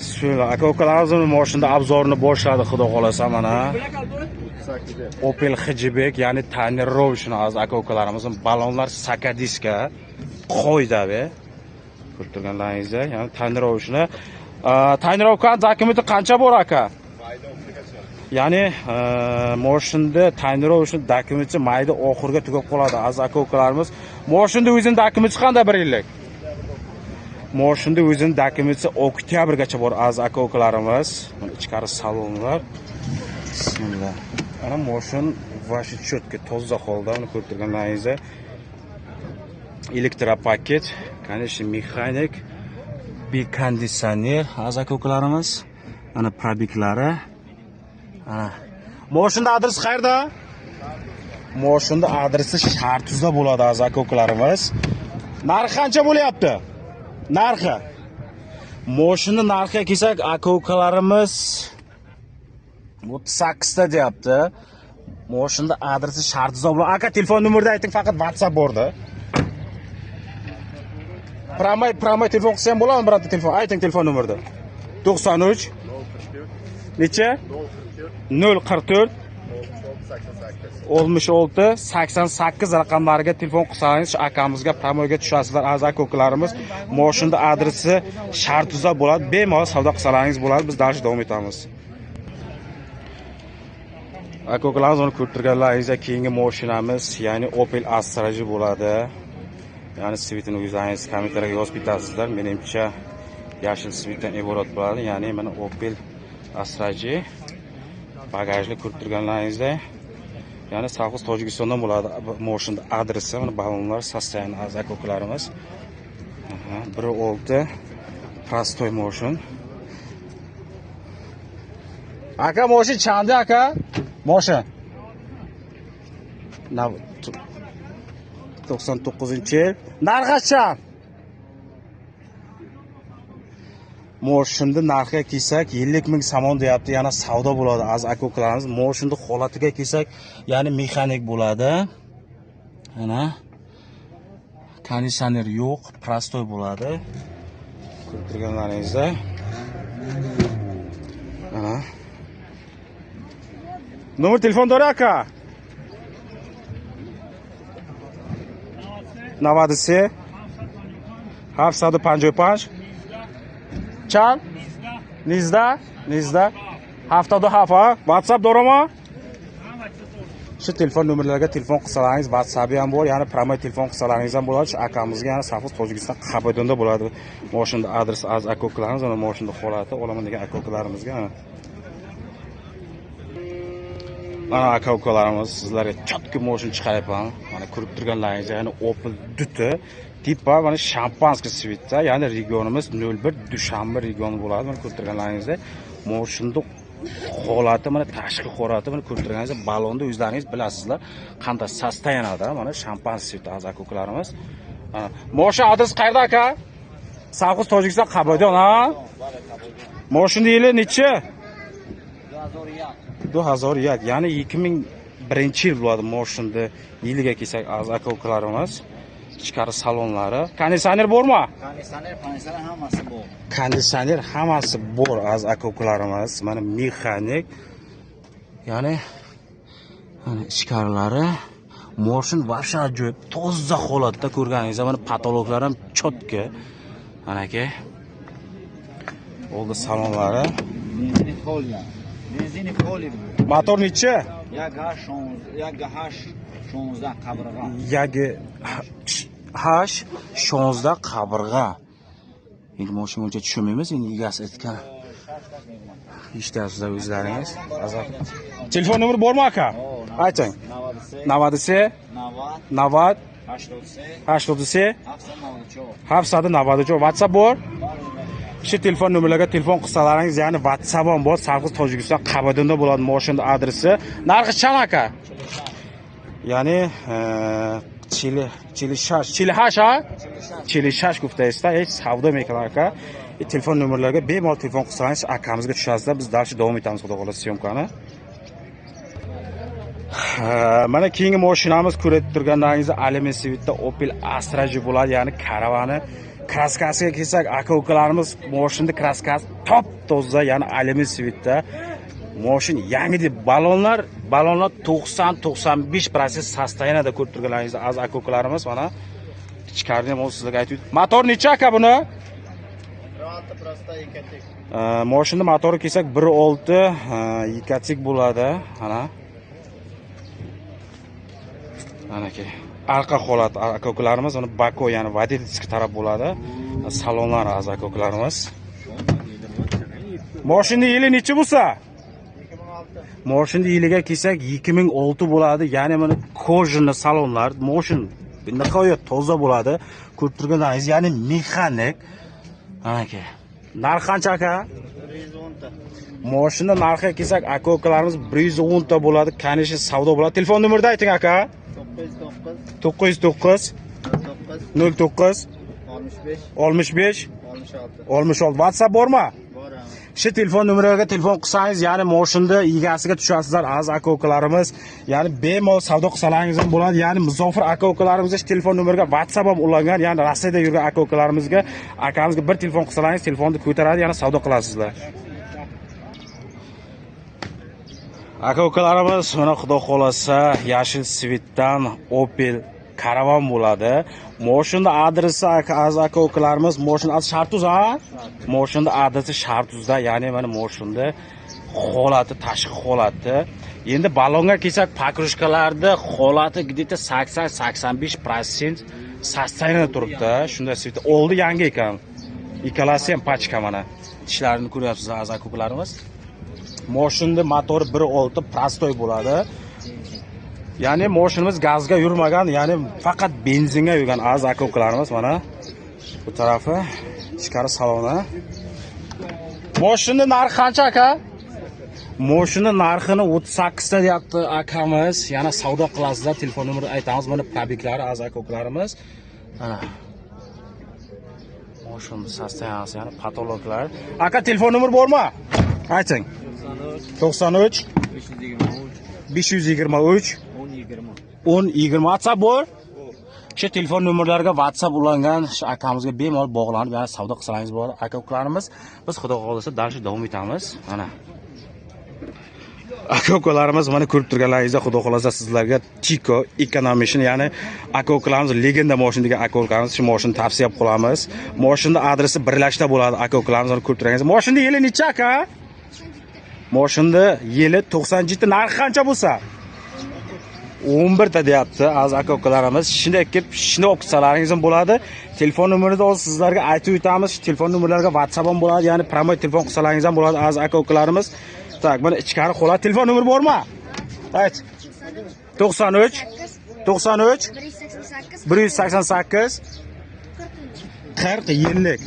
Bismillah. Aka-ukalarimiz mashina obzorini boshladi, xudo xolasa mana. Opel Hijibek, ya'ni tonirovshni hozir aka-ukalarimiz balonlar sakadiska qo'ydabe. Ko'rib turganlaringizda, ya'ni tonirovshni. Tonirovka dokumenti qancha bor aka? Ya'ni mashinada tonirovshni dokumenti mayda oxirga tugab qoladi. Az aka-ukalarimiz mashinada o'zining dokumenti qanday 1 yillik? Mashinada o'zining dokumenti oktyabrgacha bor az aka-ukalarimiz. Mana ichkari salonlar. Bismillah. Ana mashin vashi cho'tka toza holda, uni ko'rib turganlaringizda. Elektropaket, конечно, mexanik, bikonditsioner az aka-ukalarimiz. Ana probeklari. Ana. Mashinda adresi qayerda? Mashinda adresi Shartuzda bo'ladi az aka-ukalarimiz. Narxi qancha bo'lyapti? Narxi. Mashina narxiga kelsak, aka-ukalarimiz 38 ta deyapti. Mashinda adresi Shartuzda bo'ladi. Aka, telefon nomerni ayting, faqat WhatsApp borda. Pramay telefon qilsa ham bo'ladimi, bironta telefon? Ayting telefon nomerni. 93 necha? 044 66 88 raqamlariga telefon qilsangiz akamizga promoga tushasizlar. Az aka-ukalarimiz mashinda adresi Shartuzda bo'ladi. Bemalol savdo qilsangiz bo'ladi. Biz darsga davom etamiz. Aka-ukalarimiz uni ko'rib turganlaringizda keyingi mashinamiz, ya'ni Opel Astra bo'ladi. Ya'ni svitini o'zingiz kommentariyga yozib bitasizlar. Menimcha yashil svitdan iborat bo'ladi. Ya'ni mana Opel Astra bagajni ko'rib turganlaringizda, ya'ni Savxoz Tojikistondan bo'ladi. Mashinda adresi, mana balonlar sostoyani az aka-ukalarimiz. 1.6 prostoy mashin. Aka, mashin chandi aka? Mashin 99-yil. Narxi Mashinda narxiga kelsak 50 ming somon deyapti, yana savdo bo'ladi az aka-ukalarimiz. Mashinda holatiga kelsak, ya'ni mexanik bo'ladi. Mana konditsioner yo'q, prostoy bo'ladi. Ko'rib turganlaringizda. Mana. Nomer telefon dor aka? 97 755 Çal? Nizda? 77 WhatsApp doğru Şu telefon nomerlariga telefon qilsangiz WhatsApp ham bor, ya'ni promo telefon qilsangiz ham bo'ladi. Shu akamizga, ya'ni Savxoz Tojikiston Qabadonda bo'ladi. Mashinda adres az aka-ukalarimiz, mana mashinda holati, olaman degan aka-ukalarimizga. Mana aka-ukalarimiz sizlarga chotki mashin chiqaryapman. Mana ko'rib turganlaringiz, ya'ni Opel Duty tipa mana shampanskiy svitda, ya'ni regionimiz 01 Dushanbe regioni bo'ladi. Mana ko'rib turganlaringizda mashinda holati, mana tashqi holati, mana ko'rib turganingizda balonda o'zlaringiz bilasizlar qanday sostoyanada. Mana shampanskiy svitda az aka-ukalarimiz. Mashin adresi qayerda aka? Savxoz Tojikiston Qabadon, ha? Mashinning yili necha? 2001, ya'ni 2001-yil bo'ladi mashinda yiliga kelsak az aka-ukalarimiz. Ichkari salonlari. Konditsioner bormi? Konditsioner hammasi bor. Konditsioner hammasi bor az aka-ukalarimiz. Mana mexanik. Ya'ni ichkarilari mashin vobshe ajoyib, toza holatda ko'rganingizda, mana patologlar ham chotka. Mana aka. Oldi salonlari. Benzin folga. Benzin folga. Motor necha? Yagi 16 qabirg'a. Yagi 16 qabirg'a. Endi mashin uncha tushunmaymiz, endi egasi aytgan. Eshitasizlar o'zlaringiz. Telefon nomeri bormi aka? Ayting. 97 90 87 794 WhatsApp bor. Shu telefon nomerlarga telefon qilsalaringiz, ya'ni WhatsApp ham bor. Savxoz Tojikiston Qabadonda bo'ladi mashinda adresi. Narxi qancha aka? Ya'ni Chili shash guftaysiz, hech savdo mekan aka. Telefon nomerlariga bemalol telefon qilsangiz akamizga tushasizlar. Biz darsga davom etamiz, xudo xohlasa syomkani. Mana keyingi mashinamiz ko'rib turganlaringizda Alemesivitda Opel Astra bo'ladi, ya'ni karavani kraskasiga kelsak, aka-ukalarimiz mashinada kraskasi top toza, ya'ni alyumin svitda. Mashin yangi deb balonlar 90-95% sostoyaniyada ko'rib turganlaringiz az aka-ukalarimiz mana ichkarini ham sizlarga aytib o'tdim. Motor necha aka buni? 1.6 prosta ekatik. Mashinada motori kelsak 1.6 ekatik bo'ladi. Mana aka. Arqa holat aka-ukalarimiz uni bako, ya'ni водительский taraf bo'ladi. Salonlar az aka-ukalarimiz. Mashinning yili necha bo'lsa? 2006. Mashinning yiliga kelsak 2006 bo'ladi. Ya'ni mana kojani salonlar, mashin nihoyat toza bo'ladi. Ko'rib turganlaringiz, ya'ni mexanik. Mana aka. Narx qancha aka? 110 ta. Mashina narxiga kelsak, aka-ukalarimiz 110 ta bo'ladi. Kanishi savdo bo'ladi. Telefon nomerni ayting aka. 909 09 65 65 66. WhatsApp bormi? Bor. Shu telefon nomeriga telefon qilsangiz, ya'ni mashinda egasiga tushasizlar az aka-ukalarimiz. Ya'ni bemalol savdo qilsalaringiz ham bo'ladi. Ya'ni musofir aka-ukalarimizga shu telefon nomeriga WhatsApp ham ulangan. Ya'ni Rossiyada yurgan aka-ukalarimizga akamizga bir telefon qilsalaringiz, telefonni ko'taradi, yana savdo qilasizlar. Aka-ukalarimiz mana xudo xolasa yashil svitdan Opel Caravan bo'ladi. Mashinda adresi aka-ukalarimiz mashin Shartuz ha? Mashinda adresi Shartuzda, ya'ni mana mashinda holati, tashqi holati. Endi balonga kelsak, pakrushkalarda holati где-то 80-85% sostoyanida turibdi. Shunday svit oldi yangi ekan. Ikkalasi ham pachka mana. Tishlarini ko'ryapsizlar aka-ukalarimiz. Mashinda motori 1.6 prostoy bo'ladi. Ya'ni mashinamiz gazga yurmagan, ya'ni faqat benzinga yurgan az aka-ukalarimiz mana bu tarafi ichkari saloni. Mashina narxi qancha aka? Mashina narxini 38 ta deyapti akamiz. Yana savdo qilasizlar, telefon nomerini aytamiz. Mana probeklari az aka-ukalarimiz. Mana mashina sostoyaniyasi, ya'ni patologlar. Aka telefon nomeri bormi? Ayting. 93 523 1020 WhatsApp bor. Shu telefon nomerlariga WhatsApp ulangan shu akamizga bemalol bog'lanib, yana savdo qilsangiz bo'ladi. Aka-ukalarimiz, biz xudo xolasa darsni davom etamiz. Mana aka-ukalarimiz mana ko'rib turganlaringizda xudo xolasa sizlarga Tico Economition, ya'ni aka-ukalarimiz legenda mashina degan aka-ukalarimiz shu mashinani tavsiya qilib qolamiz. Mashinning adresi birlashda bo'ladi aka-ukalarimiz, ko'rib turganingizda. Mashinning yili necha aka? Mashinda yili 97. Narxi qancha bo'lsa? 11 ta deyapti az aka-ukalarimiz. Shunday kelib, shuni olib qilsalaringiz ham bo'ladi. Telefon nomerini hozir sizlarga aytib o'tamiz. Telefon nomerlariga WhatsApp ham bo'ladi, ya'ni promoy telefon qilsalaringiz ham bo'ladi az aka-ukalarimiz. Tak, mana ichkari holat. Telefon nomeri bormi? Ayt. 93 188 40 yillik.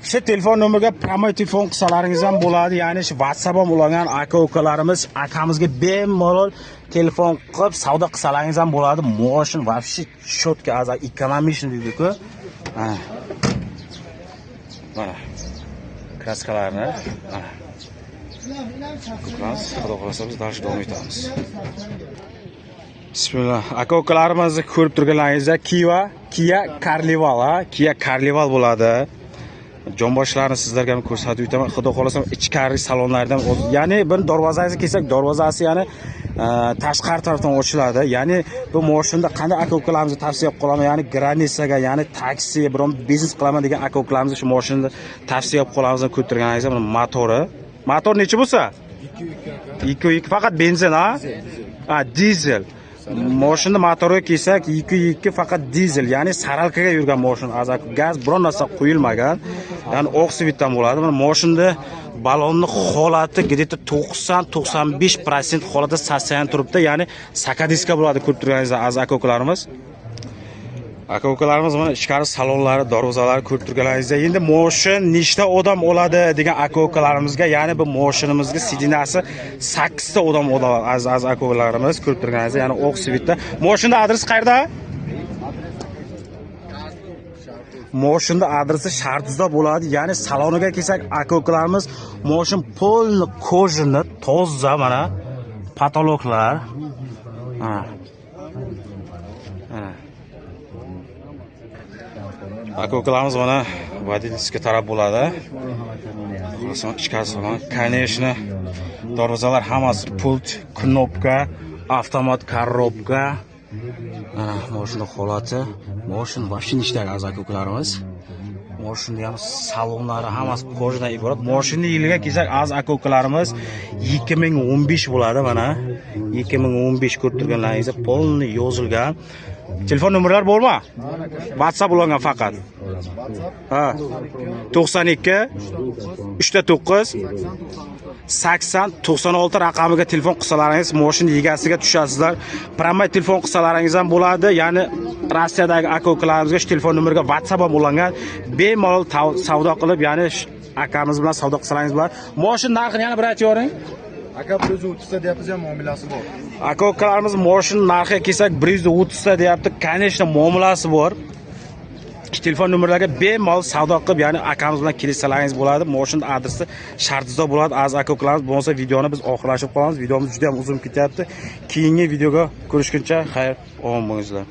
Shu telefon nomeriga promoy telefon qilsalaringiz ham bo'ladi, ya'ni shu WhatsApp ham ulangan aka-ukalarimiz akamizga bemalol telefon qilib savdo qilsalaringiz ham bo'ladi. Mashin вообще четко az ekonomishni deydi-ku. Mana kraskalarni mana ko'ramiz. Xudo xolasa biz darsga davom etamiz. Bismillah. Aka-ukalarimizni ko'rib turganlaringizda Kia Carnival bo'ladi. Jonboshlarni sizlarga ham ko'rsatib o'taman. Xudo xolasa ichkari salonlardan, ya'ni bir darvozasiga kelsak, darvozasi ya'ni tashqari tarafdan ochiladi. Ya'ni bu mashinada qanday aka-ukalarimizni tavsiya qilib qolaman, ya'ni granisaga, ya'ni taksi, biron biznes qilaman degan aka-ukalarimizni shu mashinada tavsiya qilib qolamiz. Ko'rib turganingizda mana motori. Motor necha bo'lsa? 2.2 faqat benzin ha? Dizel. Mashina motoriga kelsak 2.2 faqat dizel, ya'ni saralkaga yurgan mashina. Azak gaz biron narsa qo'yilmagan. Ya'ni oq svitdan bo'ladi. Mana mashinada balonning holati где-то 90-95% holatda sostoyan turibdi. Ya'ni sakadiska bo'ladi, ko'rib turganingizda az aka-ukalarimiz. Aka-ukalarimiz mana ichkari salonlari, darvozalari ko'rib turganlaringizda. Endi mashin nechta odam oladi degan aka-ukalarimizga, ya'ni bu mashinamizga sidinasi 8 ta odam oladi az aka-ukalarimiz, ko'rib turganlaringizda, ya'ni oq svitda. Mashinning adresi qayerda? Mashinning adresi Shartuzda bo'ladi. Ya'ni saloniga kelsak, aka-ukalarimiz mashin polni kojani toza, mana patologlar. Aka-ukalarimiz mana Vodительskiy taraf bo'ladi. Asosan ichkarisi bilan, конечно, darvozalar hammasi pult, knopka, avtomat korobka. Mashina holati, mashina mashin ishdagi aka-ukalarimiz. Mashina ham salonlari hammasi ko'rdan iborat. Mashina yiliga kelsak, aka-ukalarimiz 2015 bo'ladi mana. 2015 ko'rib turganlaringizda polni yozilgan. Telefon nomerlar bormi? WhatsApp ulangan faqat. Ha. 92 39 80 96 raqamiga telefon qilsalaringiz mashina egasiga tushasizlar. Promay telefon qilsalaringiz ham bo'ladi. Ya'ni Rossiyadagi aka-ukalarimizga shu telefon nomeriga WhatsApp ham ulangan. Bemalol savdo qilib, ya'ni akamiz bilan savdo qilsalaringiz bo'ladi. Mashina narxini yana bir aytib yuboring. Aka 130 ta deyapsiz ham muomalasi bor. Aka-ukalarimiz mashina narxiga kelsak 130 ta deyapti. Конечно, muomalasi bor. Telefon nomerlariga bemalol savdo qilib, ya'ni akamiz bilan kelishsalaringiz bo'ladi. Mashina adresi Shartizda bo'ladi. Aka-ukalarimiz bo'lsa videoni biz oxirlashib qolamiz. Videomiz juda ham uzun ketyapti. Keyingi videoga ko'rishguncha xayr, omon bo'linglar.